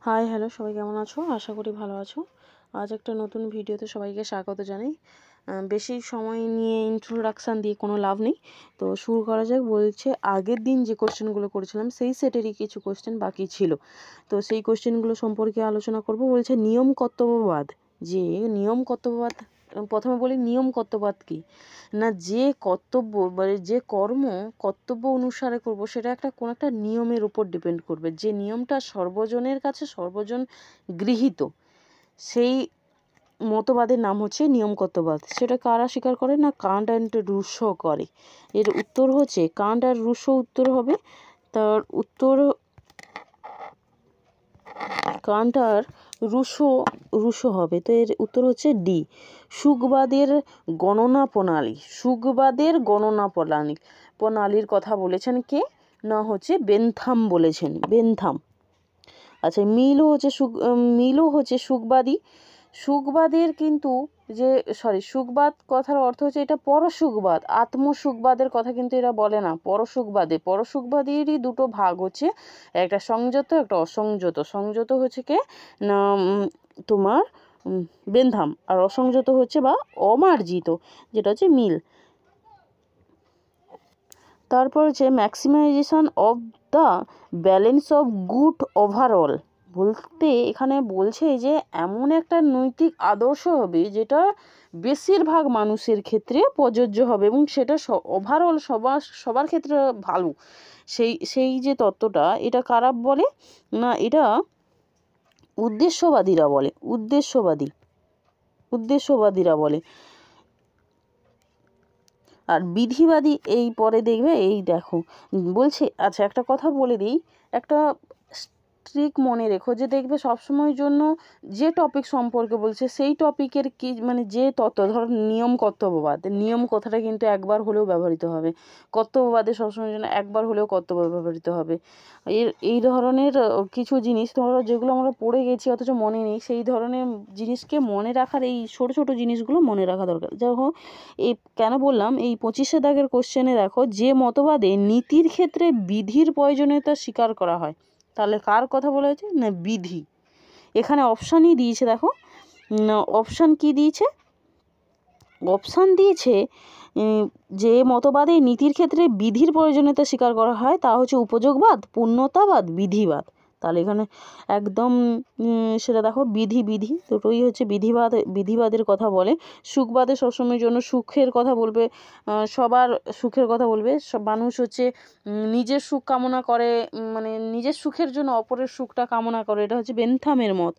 Hi hello, সবাই কেমন আছো? আশা করি ভালো আছো। আজ একটা নতুন ভিডিওতে সবাইকে স্বাগত জানাই। বেশি সময় নিয়ে ইন্ট্রোডাকশান দিয়ে কোনো লাভ নেই, তো শুরু করা যাক। বলছে আগের দিন যে কোশ্চেনগুলো করেছিলাম সেই সেটেরই কিছু কোশ্চেন বাকি ছিল, তো সেই কোশ্চেনগুলো সম্পর্কে আলোচনা করব। বলছে নিয়ম কর্তব্যবাদ। যে নিয়ম কর্তব্যবাদ, প্রথমে বলি নিয়ম কর্তব্যবাদ কী না, যে কর্তব্য মানে যে কর্ম কর্তব্য অনুসারে করব সেটা কোনো একটা নিয়মের উপর ডিপেন্ড করবে, যে নিয়মটা সর্বজনের কাছে সর্বজন গৃহীত, সেই মতবাদের নাম হচ্ছে নিয়ম কর্তব্যবাদ। সেটা কারা স্বীকার করে না, কান্ট অ্যান্ড রুসো করে। এর উত্তর হচ্ছে কান্ট আর রুসো উত্তর হবে। তার উত্তর কান্ট আর রুসো হবে, তো এর উত্তর হচ্ছে ডি, সুখবাদের গণনা প্রণালী। সুখবাদের গণনা প্রণালীর কথা বলেছেন কে না, হচ্ছে বেনথাম বলেছেন, বেনথাম। আচ্ছা, মিলও হচ্ছে সুখবাদের কিন্তু সুখবাদ কথার অর্থ হচ্ছে এটা পরসুখবাদ, আত্মসুখবাদের কথা কিন্তু এরা বলে না। পরসুখবাদেরই দুটো ভাগ হচ্ছে, একটা সংযত একটা অসংযত। সংযত হচ্ছে কে না তোমার বেনথাম, আর অসংযত হচ্ছে বা অমার্জিত যেটা হচ্ছে মিল। তারপর হচ্ছে maximisation of the balance of good overall. বলতে এখানে বলছে যে এমন একটা নৈতিক আদর্শ হবে যেটা বেশিরভাগ মানুষের ক্ষেত্রে প্রযোজ্য হবে এবং সেটা ওভারঅল সবার ক্ষেত্রে ভালো। সেই যে তত্ত্বটা, এটা কারা বলে না, এটা উদ্দেশ্যবাদীরা বলে, উদ্দেশ্যবাদীরা বলে। আর বিধিবাদী এই পরে দেখবে, এই দেখো বলছে। আচ্ছা, একটা কথা বলে দিই, একটা ট্রিক মনে রেখো, যে দেখবে সবসময়ের জন্য যে টপিক সম্পর্কে বলছে সেই টপিকের কি মানে যে তত্ত্ব, ধরো নিয়ম কর্তব্যবাদ, নিয়ম কথাটা কিন্তু একবার হলেও ব্যবহৃত হবে। কর্তব্যবাদে সবসময়ের জন্য একবার হলেও কর্তব্য ব্যবহৃত হবে। এই ধরনের কিছু জিনিস ধরো যেগুলো আমরা পড়ে গেছি অথচ মনে নেই, সেই ধরনের জিনিসকে মনে রাখার, এই ছোট ছোট জিনিসগুলো মনে রাখা দরকার। দেখো এই কেন বললাম, এই 25 দাগের কোশ্চেনে দেখো, যে মতবাদে নীতির ক্ষেত্রে বিধির প্রয়োজনীয়তা স্বীকার করা হয়, তাহলে কার কথা বলা হয়েছে না, বিধি। এখানে অপশানই দিয়েছে, দেখো অপশান কি দিয়েছে, অপশান দিয়েছে যে মতবাদে নীতির ক্ষেত্রে বিধির প্রয়োজনীয়তা স্বীকার করা হয় তা হচ্ছে উপযোগবাদ, পূর্ণতাবাদ, বিধিবাদ। তাহলে এখানে একদম সেটা দেখো, বিধি দুটোই হচ্ছে বিধিবাদের কথা বলে। সুখবাদে সবসময়ের জন্য সুখের কথা বলবে, সবার সুখের কথা বলবে। সব মানুষ হচ্ছে নিজের সুখ কামনা করে, মানে নিজের সুখের জন্য অপরের সুখটা কামনা করে, এটা হচ্ছে বেনথামের মত।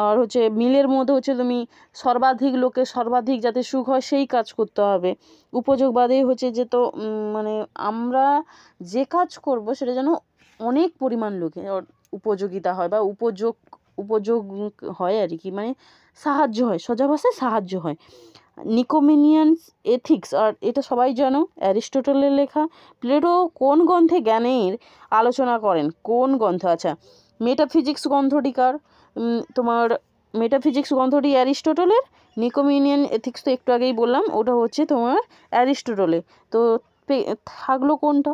আর হচ্ছে মিলের মধ্যে হচ্ছে তুমি সর্বাধিক লোকের সর্বাধিক যাতে সুখ হয় সেই কাজ করতে হবে। উপযোগবাদী হচ্ছে যে তো মানে আমরা যে কাজ করব সেটা যেন অনেক পরিমাণ লোকে উপযোগিতা হয় বা উপযোগ হয় আর কি, মানে সাহায্য হয়, সোজা ভাষায় সাহায্য হয়। নিকোমেনিয়ান্স এথিক্স, আর এটা সবাই জানো, অ্যারিস্টটলের লেখা। প্লেটো কোন গ্রন্থে জ্ঞানের আলোচনা করেন, কোন গ্রন্থ? আচ্ছা, মেটাফিজিক্স গ্রন্থটি কার? তোমার মেটাফিজিক্স গ্রন্থটি অ্যারিস্টটলের। নিকোমেনিয়ান এথিক্স তো একটু আগেই বললাম, ওটা হচ্ছে তোমার অ্যারিস্টটলের। তো থাকলো কোনটা?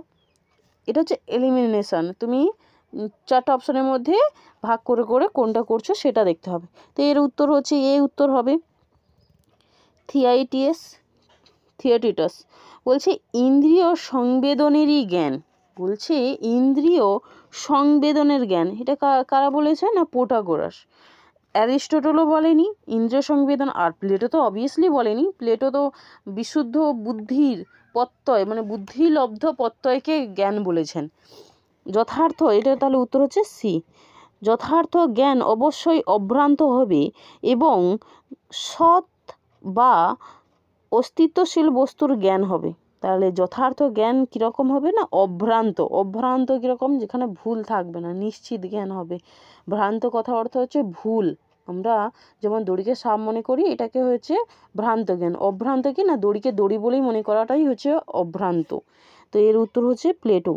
এটা হচ্ছে এলিমিনেশন। তুমি 4টা অপশানের মধ্যে ভাগ করে করে কোনটা করছো সেটা দেখতে হবে। তো এর উত্তর হচ্ছে উত্তর হবে থিয়েটিটাস। বলছে ইন্দ্রিয় সংবেদনেরই জ্ঞান, বলছে ইন্দ্রিয় সংবেদনের জ্ঞান, এটা কারা বলেছে না, প্রোটাগোরাস। অ্যারিস্টটলও বলেনি ইন্দ্রিয় সংবেদন, আর প্লেটো তো অবভিয়াসলি বলেনি। প্লেটো তো বিশুদ্ধ বুদ্ধির প্রত্যয়, মানে বুদ্ধিলব্ধ প্রত্যয়কে জ্ঞান বলেছেন। যথার্থ, এটা তাহলে উত্তর হচ্ছে সি। যথার্থ জ্ঞান অবশ্যই অভ্রান্ত হবে এবং সৎ বা অস্তিত্বশীল বস্তুর জ্ঞান হবে। তাহলে যথার্থ জ্ঞান কীরকম হবে না, অভ্রান্ত কীরকম, যেখানে ভুল থাকবে না, নিশ্চিত জ্ঞান হবে। ভ্রান্ত কথা অর্থ হচ্ছে ভুল। আমরা যেমন দড়িকে সাপ মনে করি, এটাকে হচ্ছে ভ্রান্ত জ্ঞান। অভ্রান্ত কি না, দড়িকে দড়ি বলেই মনে করাটাই হচ্ছে অভ্রান্ত। তো এর উত্তর হচ্ছে প্লেটো।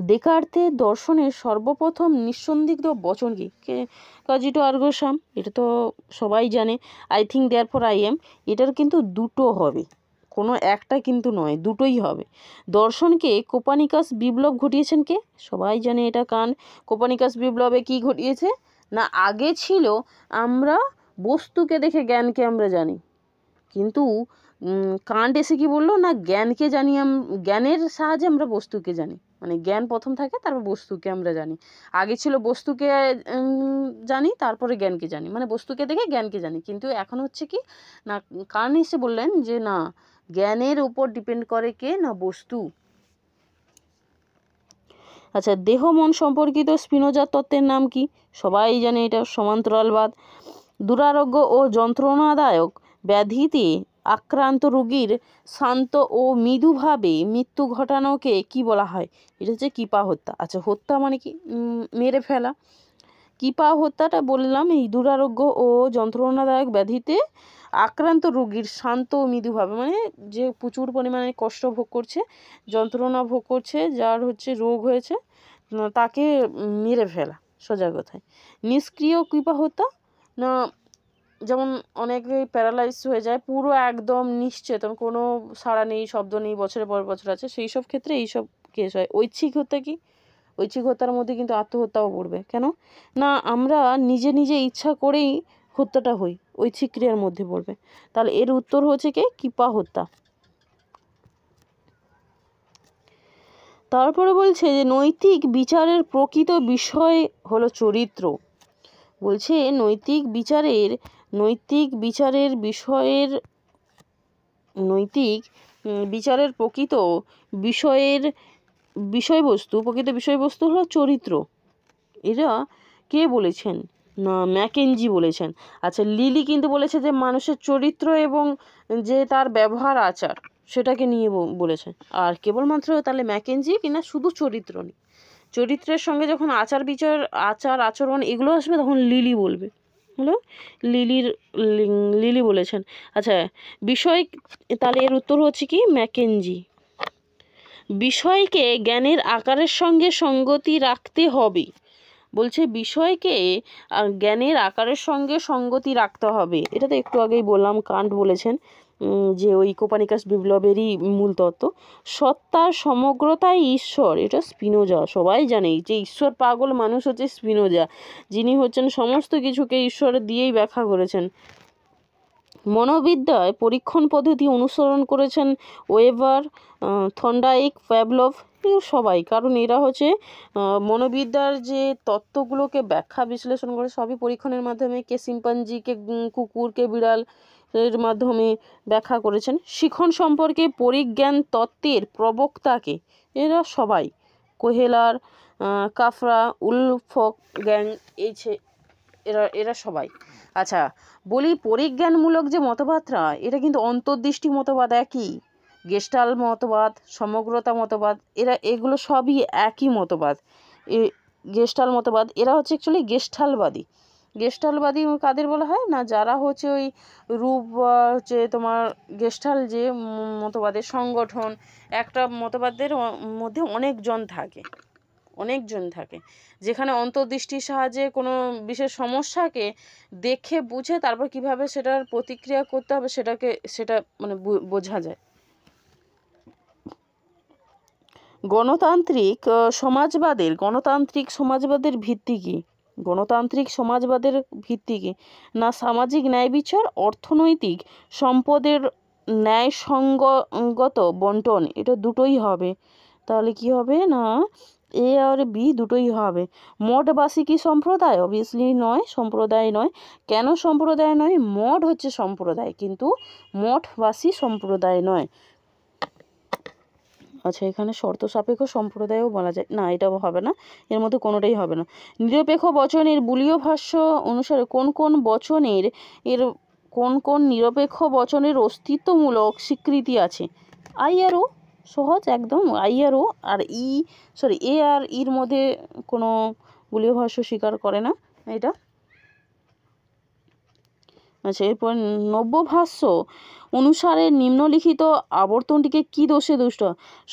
দেকার্তের দর্শনের সর্বপ্রথম নিঃসন্দিগ্ধ বচন কি? কজিটো আর্গো সাম, এটা তো সবাই জানে। I think therefore I am, এটার কিন্তু দুটো হবে। কোনো একটা কিন্তু নয়, দুটোই হবে। দর্শনকে কোপার্নিকাস বিপ্লব ঘটিয়েছেন কে? সবাই জানে এটা কান্ট। কোপার্নিকাস বিপ্লবে কি ঘটিয়েছে না, আগে ছিল আমরা বস্তুকে দেখে জ্ঞানকে আমরা জানি, কিন্তু কান্ট এসে কি বললো না, জ্ঞানকে জানি, জ্ঞানের সাহায্যে আমরা বস্তুকে জানি, মানে জ্ঞান প্রথম থাকে তারপর বস্তুকে আমরা জানি। আগে ছিল বস্তুকে জানি তারপরে জ্ঞানকে জানি, মানে বস্তুকে দেখে জ্ঞানকে জানি, কিন্তু এখন হচ্ছে কি না, কান্ট এসে বললেন যে না, জ্ঞানের উপর ডিপেন্ড করে কে না, বস্তু। আচ্ছা, দেহ মন সম্পর্কিত স্পিনোজার তত্ত্বের নাম কি? সবাই জানে এটা সমান্তরালবাদ। দুরারোগ্য ও যন্ত্রণাদায়ক ব্যাধিতে আক্রান্ত রোগীর শান্ত ও মৃদুভাবে মৃত্যু ঘটানোকে কি বলা হয়? এটা হচ্ছে কৃপা হত্যা। আচ্ছা, হত্যা মানে কি? মেরে ফেলা। কৃপা হত্যাটা বললাম, এই দুরারোগ্য ও যন্ত্রণাদায়ক ব্যাধিতে আক্রান্ত রোগীর শান্ত ও মৃদুভাবে, মানে যে প্রচুর পরিমাণে কষ্ট ভোগ করছে, যন্ত্রণা ভোগ করছে, যার হচ্ছে রোগ হয়েছে, তাকে মেরে ফেলা, সোজা কথায়। নিষ্ক্রিয় কৃপা হত্যা না, যেমন অনেকে প্যারালাইজ হয়ে যায়, পুরো একদম নিশ্চেতন, কোনো সাড়া নেই, শব্দ নেই, বছরের পর বছর আছে, সেই সব ক্ষেত্রে এইসব কেস হয়। ঐচ্ছিক হত্যা কি? ঐচ্ছিক হত্যার মধ্যে কিন্তু আত্মহত্যাও পড়বে। কেন না, আমরা নিজে নিজে ইচ্ছা করেই হত্যাটা হই, ঐচ্ছিক ক্রিয়ার মধ্যে পড়বে। তাহলে এর উত্তর হচ্ছে কি? কৃপা হত্যা। তারপরে বলছে যে নৈতিক বিচারের প্রকৃত বিষয় হলো চরিত্র। বলছে নৈতিক বিচারের প্রকৃত বিষয়বস্তু হলো চরিত্র। এরা কে বলেছেন না, ম্যাকেঞ্জি বলেছেন। আচ্ছা, লিলি কিন্তু বলেছে যে মানুষের চরিত্র এবং যে তার ব্যবহার আচার সেটাকে নিয়ে বলেছেন। আর কেবলমাত্র তাহলে ম্যাকেঞ্জি কিনা শুধু চরিত্র নেই, চরিত্রের সঙ্গে যখন আচার আচরণ এগুলো আসবে তখন লিলি বলবে, হলো লিলি বলেছেন। আচ্ছা, বিষয়, তাহলে এর উত্তর হচ্ছে কি? ম্যাকেঞ্জি। বিষয়কে জ্ঞানের আকারের সঙ্গে সঙ্গতি রাখতে হবে। বলছে বিষয়কে জ্ঞানের আকারের সঙ্গে সঙ্গতি রাখতে হবে। এটা তো একটু আগেই বললাম, কান্ট বলেছেন যে ওই কোপার্নিকাস বিপ্লবেরই মূল তত্ত্ব। সত্তার সমগ্রতাই ঈশ্বর, এটা স্পিনোজা। সবাই জানে যে ঈশ্বর পাগল মানুষ হচ্ছে স্পিনোজা, যিনি হচ্ছেন সমস্ত কিছুকে ঈশ্বরের দিয়েই ব্যাখ্যা করেছেন। মনোবিদ্যায় পরীক্ষণ পদ্ধতি অনুসরণ করেছেন ওয়েবার, থর্নডাইক, প্যাভলভ, সবাই, কারণ এরা হচ্ছে মনোবিদ্যার যে তত্ত্বগুলোকে ব্যাখ্যা বিশ্লেষণ করে সবই পরীক্ষণের মাধ্যমে, কে শিম্পাঞ্জি, কে কুকুর, কে বিড়াল এর মাধ্যমে ব্যাখ্যা করেছেন। শিখন সম্পর্কে পরিজ্ঞান তত্ত্বের প্রবক্তাকে, এরা সবাই কোহেলার, কাফরা, উলফগ্যাং, এরা সবাই। আচ্ছা, বলি পরিজ্ঞানমূলক যে মতবাদটা, এটা কিন্তু অন্তর্দৃষ্টি মতবাদ একই, গেস্টাল মতবাদ, সমগ্রতা মতবাদ, এগুলো সবই একই মতবাদ। গেস্টাল মতবাদ, এরা হচ্ছে অ্যাকচুয়ালি গেস্টালবাদী কাদের বলা হয় না, যারা হচ্ছে ওই রূপ হচ্ছে তোমার গেস্টাল যে মতবাদের সংগঠন, একটা মতবাদের মধ্যে অনেকজন থাকে, যেখানে অন্তর্দৃষ্টির সাহায্যে কোনো বিশেষ সমস্যাকে দেখে বুঝে তারপর কিভাবে সেটার প্রতিক্রিয়া করতে হবে সেটা মানে বোঝা যায়। গণতান্ত্রিক সমাজবাদের ভিত্তি কি? গণতান্ত্রিক সমাজবাদের ভিত্তি কি না, সামাজিক ন্যায় বিচার, অর্থনৈতিক সম্পদের ন্যায়সঙ্গত বন্টন, এটা দুটোই হবে। তাহলে কি হবে না, এ আর বি দুটোই হবে। মঠবাসী কি সম্প্রদায়? অবভিয়াসলি নয়, সম্প্রদায় নয়। কেন সম্প্রদায় নয়? মঠ হচ্ছে সম্প্রদায়, কিন্তু মঠবাসী সম্প্রদায় নয়। আচ্ছা, এখানে শর্ত সাপেক্ষ সম্প্রদায়ও বলা যায় না, এটাও হবে না, এর মধ্যে কোনোটাই হবে না। নিরপেক্ষ বচনের বুলীয় ভাষ্য অনুসারে কোন কোন নিরপেক্ষ বচনের অস্তিত্বমূলক স্বীকৃতি আছে? আইআরও, সহজ একদম, আইআরও আর এ আর ইর মধ্যে কোনো বুলীয় ভাষ্য স্বীকার করে না এটা। আচ্ছা, এরপর নব্যভাষ্য অনুসারে নিম্নলিখিত আবর্তনটিকে কি দোষে দুষ্ট?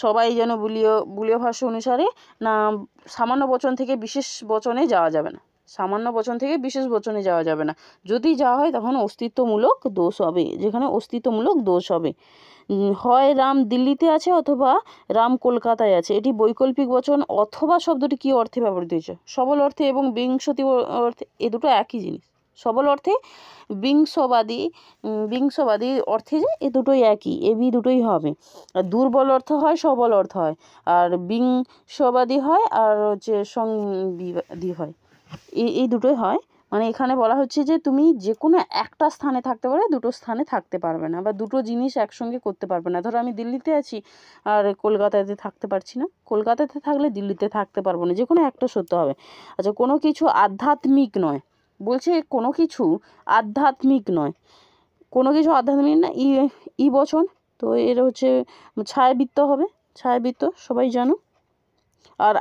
সবাই যেন বুলীয় ভাষ্য অনুসারে না, সামান্য বচন থেকে বিশেষ বচনে যাওয়া যাবে না, যদি যাওয়া হয় তখন অস্তিত্বমূলক দোষ হবে, যেখানে অস্তিত্বমূলক দোষ হবে। হয় রাম দিল্লিতে আছে অথবা রাম কলকাতায় আছে। এটি বৈকল্পিক বচন অথবা শব্দটি কী অর্থে ব্যবহৃত হয়েছে? সবল অর্থে এবং বিংশতি অর্থে, এ দুটো একই জিনিস। সবল অর্থে বিংশবাদী অর্থে যে এ দুটোই একই, এ বি দুটোই হবে। আর দুর্বল অর্থ হয়, সবল অর্থ হয়, আর বিংশবাদী হয়, আর হচ্ছে সংবিবাদী হয়, এই দুটোই হয়। মানে এখানে বলা হচ্ছে যে তুমি যে কোনো একটা স্থানে থাকতে পারবে, দুটো স্থানে থাকতে পারবে না, বা দুটো জিনিস একসঙ্গে করতে পারবে না। ধরো আমি দিল্লিতে আছি আর কলকাতাতে থাকতে পারছি না, কলকাতাতে থাকলে দিল্লিতে থাকতে পারবো না, যে কোনো একটা সত্য হবে। আচ্ছা, কোনো কিছু আধ্যাত্মিক নয়, বলছে কোনো কিছু আধ্যাত্মিক নয়, কোনো কিছু আধ্যাত্মিক না, ই বচন, তো এর হচ্ছে ছায়াবৃত্ত হবে, ছায়াবৃত্ত সবাই জানো। আর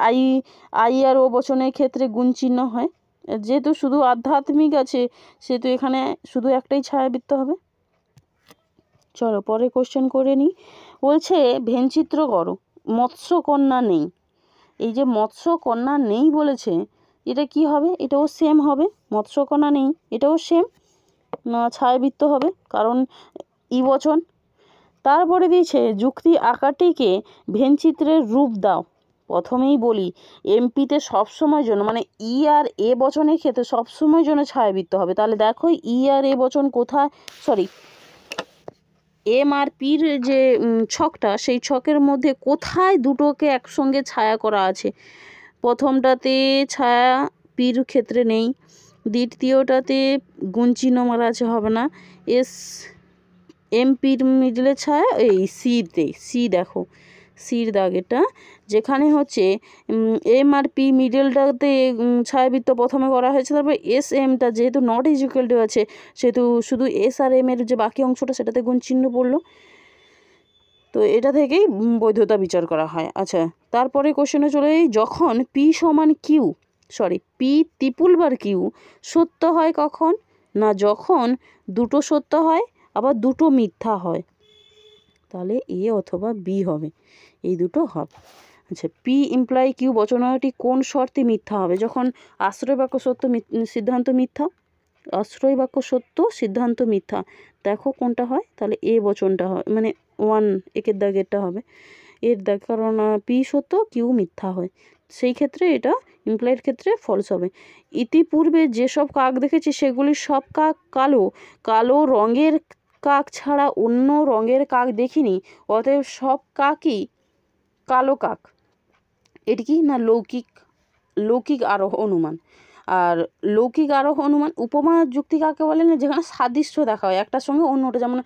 আই আর ও বচনের ক্ষেত্রে গুণ চিহ্ন হয়, যেহেতু শুধু আধ্যাত্মিক আছে সেহেতু এখানে শুধু একটাই ছায়াবৃত্ত হবে। চলো পরে কোশ্চেন করে নিই। বলছে ভেনচিত্র করো, মৎস্যকন্যা নেই। এই যে মৎস্যকন্যা নেই বলেছে, এটা কি হবে? এটাও সেম হবে, মৎস্যকন্যা নেই এটাও সেম না, ছায়াবৃত্ত হবে, কারণ ই বচন। তারপরে দিয়েছে যুক্তি আকারটিকে ভেনচিত্রের রূপ দাও। প্রথমেই বলি এমপিতে সবসময় জন্য, মানে ই আর এ বচনের ক্ষেত্রে সবসময় জন্য ছায়াবৃত্ত হবে। তাহলে দেখো ই আর এ বচন কোথায়, সরি এম আর পির যে ছকটা, সেই ছকের মধ্যে কোথায় দুটোকে একসঙ্গে ছায়া করা আছে? প্রথমটাতে ছায়া পির ক্ষেত্রে নেই, দ্বিতীয়টাতে গুণ চিহ্ন মারা আছে, হবে না। এমপির মিডলে ছায়া এই সিতে, সি দেখো সির দাগেটা, যেখানে হচ্ছে এম আর পি মিডলটাতে ছায়াবৃত্ত প্রথমে করা হয়েছে, তারপর এস এমটা যেহেতু নট ইকুয়াল টু আছে সেহেতু শুধু এস আর এম এর যে বাকি অংশটা সেটাতে গুণ চিহ্ন পড়লো, তো এটা থেকেই বৈধতা বিচার করা হয়। আচ্ছা, তারপরে কোশ্চেনে চলে যাই, যখন পি সমান কিউ, সরি পি ত্রিপুল বার কিউ সত্য হয় কখন? না যখন দুটো সত্য হয় আবার দুটো মিথ্যা হয়, তাহলে এ অথবা বি হবে, এই দুটো হবে। আচ্ছা, পি ইমপ্লাই কিউ বচনটি কোন শর্তে মিথ্যা হবে? যখন আশ্রয় বাক্য সত্য সিদ্ধান্ত মিথ্যা, আশ্রয় বাক্য সত্য সিদ্ধান্ত মিথ্যা, দেখো কোনটা হয়, তাহলে এ বচনটা হয়, মানে 1 একের দাগেরটা হবে এর দাগ, কারণ পি সত্য কিউ মিথ্যা হয়, সেই ক্ষেত্রে এটা ইমপ্লাইড ক্ষেত্রে ফলস হবে। ইতিপূর্বে যেসব কাক দেখেছি সেগুলি সব কাক কালো, কালো রঙের কাক ছাড়া অন্য রঙের কাক দেখিনি, অতএব সব কাকই কালো কাক। এটি কি না লৌকিক আরোহ অনুমান। আর লৌকিক আরোহ অনুমান উপমা যুক্তি কাকে বলে না, যেখানে সাদৃশ্য দেখা হয় একটার সঙ্গে অন্যটা, যেমন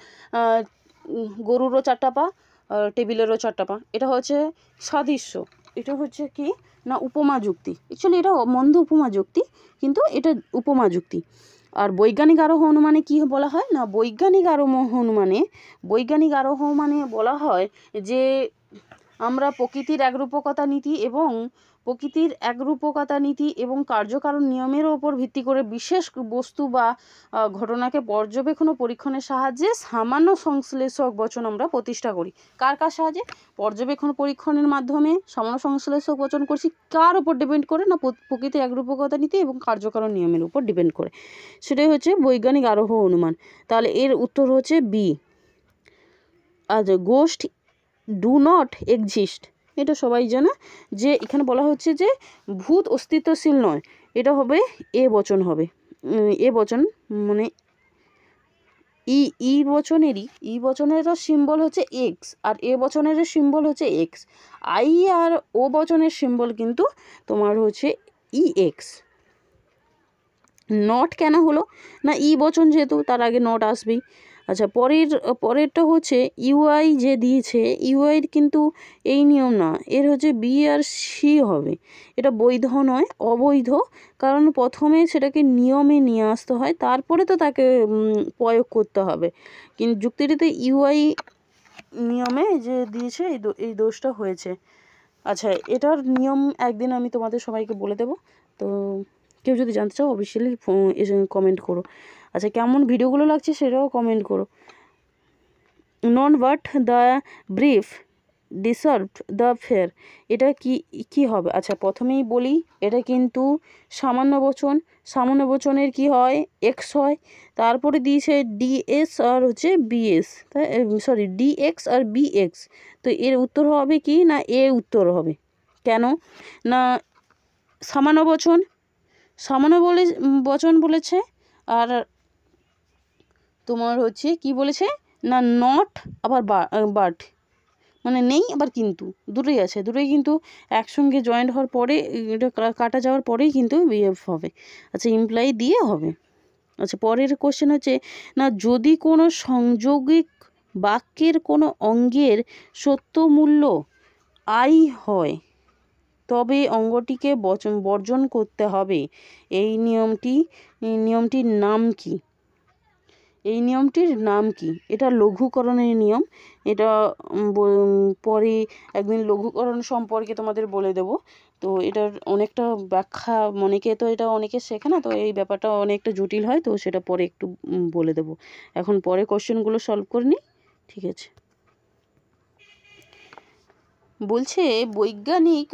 গরুরও 4টা পা, টেবিলেরও 4টা পা, এটা হচ্ছে সাদৃশ্য, এটা হচ্ছে কি না উপমা যুক্তি। অ্যাকচুয়ালি এটা মন্দ উপমা যুক্তি, কিন্তু এটা উপমা যুক্তি। আর বৈজ্ঞানিক আরোহ অনুমানে কি বলা হয় না, বৈজ্ঞানিক আরোহ অনুমানে বলা হয় যে আমরা প্রকৃতির একরূপকতা নীতি এবং কার্যকারণ নিয়মের ওপর ভিত্তি করে বিশেষ বস্তু বা ঘটনাকে পর্যবেক্ষণ ও পরীক্ষণের সাহায্যে সামান্য সংশ্লেষক বচন আমরা প্রতিষ্ঠা করি। কার সাহায্যে? পর্যবেক্ষণ পরীক্ষণের মাধ্যমে সামান্য সংশ্লেষক বচন করছি। কার উপর ডিপেন্ড করে না, প্রকৃতির একরূপকতা নীতি এবং কার্যকারণ নিয়মের উপর ডিপেন্ড করে, সেটাই হচ্ছে বৈজ্ঞানিক আরোহ অনুমান। তাহলে এর উত্তর হচ্ছে বি। আচ্ছা, গোস্ট ডু নট এক্সিস্ট, এটা সবাই জানে যে এখানে বলা হচ্ছে যে ভূত অস্তিত্বশীল নয়, এটা হবে এ বচন হবে, এ বচন মানে ই বচনেরও সিম্বল হচ্ছে এক্স, আর এ বচনেরও সিম্বল হচ্ছে এক্স। আই আর ও বচনের সিম্বল কিন্তু তোমার হচ্ছে ই এক্স। নট কেন হলো না, ই বচন যেহেতু তার আগে নট আসবেই। আচ্ছা, পরেরটা হচ্ছে ইউআই যে দিয়েছে, ইউআইয়ের কিন্তু এই নিয়ম না, এর হচ্ছে বি আর সি হবে, এটা বৈধ নয়, অবৈধ, কারণ প্রথমে সেটাকে নিয়মে নিয়ে আসতে হয়, তারপরে তো তাকে প্রয়োগ করতে হবে, কিন্তু যুক্তিটিতে ইউআই নিয়মে যে দিয়েছে এই দোষটা হয়েছে। আচ্ছা, এটার নিয়ম একদিন আমি তোমাদের সবাইকে বলে দেবো, তো কেউ যদি জানতে চাও অবশ্যই কমেন্ট করো। আচ্ছা, কেমন ভিডিওগুলো লাগছে সেটাও কমেন্ট করো। None but the brave deserved the fair, এটা কি হবে? আচ্ছা প্রথমেই বলি, এটা কিন্তু সামান্য বচন। সামান্য বচনের কি হয়? এক্স হয়। তারপরে দিয়েছে ডিএস আর হচ্ছে বিএস, তাই সরি ডিএক্স আর বিএক্স। তো এর উত্তর হবে কি না এ উত্তর হবে। কেন না সামান্য বচন, সামান্য বচন বলেছে। আর তোমার হচ্ছে কি বলেছে না নট আবার বাট, মানে নেই আবার কিন্তু, দুটোই আছে, দুটোই কিন্তু একসঙ্গে জয়েন্ট হওয়ার পরে এটা কাটা যাওয়ার পরেই কিন্তু বিহেভ হবে। আচ্ছা ইমপ্লাই দিয়ে হবে। আচ্ছা পরের কোশ্চেন হচ্ছে না যদি কোনো সংযোগিক বাক্যের কোনো অঙ্গের সত্য মূল্য আই হয় তবে অঙ্গটিকে বর্জন করতে হবে। এই নিয়মটির নাম কি? এই নিয়মটির নাম কি? এটা লঘুকরণের নিয়ম। এটা পরে একদিন লঘুকরণ সম্পর্কে তোমাদের বলে দেব। তো এটার অনেকটা ব্যাখ্যা অনেকে তো এটা অনেকে শেখে না, তো এই ব্যাপারটা অনেকটা জটিল হয়, তো সেটা পরে একটু বলে দেব। এখন পরে কোশ্চেনগুলো সলভ করে নিই, ঠিক আছে? বলছে বৈজ্ঞানিক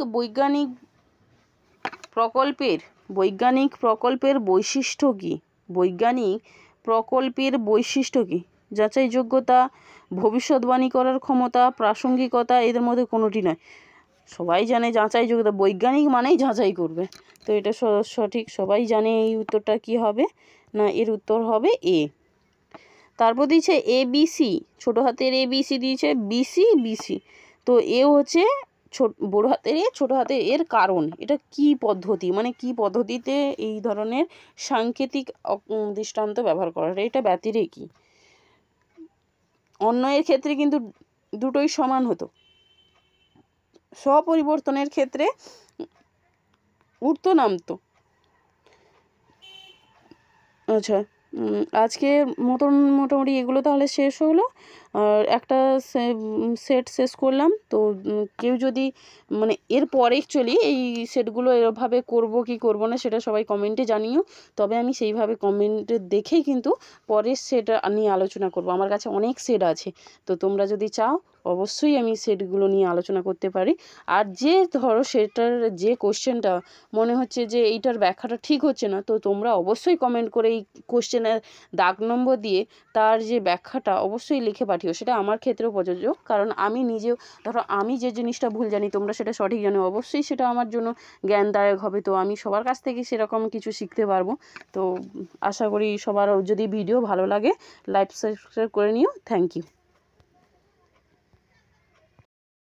প্রকল্পের বৈশিষ্ট্য কী? বৈজ্ঞানিক প্রকল্পের বৈশিষ্ট্য কী? যাচাইযোগ্যতা, ভবিষ্যৎবাণী করার ক্ষমতা, প্রাসঙ্গিকতা, এদের মধ্যে কোনোটি নয়। সবাই জানে যাচাইযোগ্যতা, বৈজ্ঞানিক মানেই যাচাই করবে, তো এটা সঠিক, সবাই জানে। এই উত্তরটা কি হবে না এর উত্তর হবে এ। তারপর দিয়েছে ABC, ছোটো হাতের ABC দিয়েছে, বিসি। তো এ হচ্ছে বড় হাতের এ, ছোটো হাতের এর কারণ। এটা কি পদ্ধতি, মানে কি পদ্ধতিতে এই ধরনের সাংকেতিক দৃষ্টান্ত ব্যবহার করা হয়? এটা ব্যতিরেকি। অন্যয়ের ক্ষেত্রে কিন্তু দুটোই সমান হতো, স্বপরিবর্তনের ক্ষেত্রে উঠতো নামতো। আচ্ছা আজকে মোটামুটি এগুলো তাহলে শেষ হলো। আর একটা সেট শেষ করলাম। তো কেউ যদি মানে এরপরে অ্যাকচুয়ালি এই সেটগুলো এভাবে করব কি করব না সেটা সবাই কমেন্টে জানিও। তবে আমি সেইভাবে কমেন্টে দেখেই কিন্তু পরের সেট নিয়ে আলোচনা করব। আমার কাছে অনেক সেট আছে, তো তোমরা যদি চাও অবশ্যই আমি সেটগুলো নিয়ে আলোচনা করতে পারি। আর যে ধরো সেটার যে কোশ্চেনটা মনে হচ্ছে যে এইটার ব্যাখ্যাটা ঠিক হচ্ছে না, তো তোমরা অবশ্যই কমেন্ট করে এই কোশ্চেনের দাগ নম্বর দিয়ে তার যে ব্যাখ্যাটা অবশ্যই লিখে পাঠিও। সেটা আমার ক্ষেত্রেও প্রযোজ্য, কারণ আমি নিজেও ধরো আমি যে জিনিসটা ভুল জানি তোমরা সেটা সঠিক জানো, অবশ্যই সেটা আমার জন্য জ্ঞানদায়ক হবে। তো আমি সবার কাছ থেকে সেরকম কিছু শিখতে পারবো। তো আশা করি সবার যদি ভিডিও ভালো লাগে লাইক সাবস্ক্রাইব করে নিও। Thank you.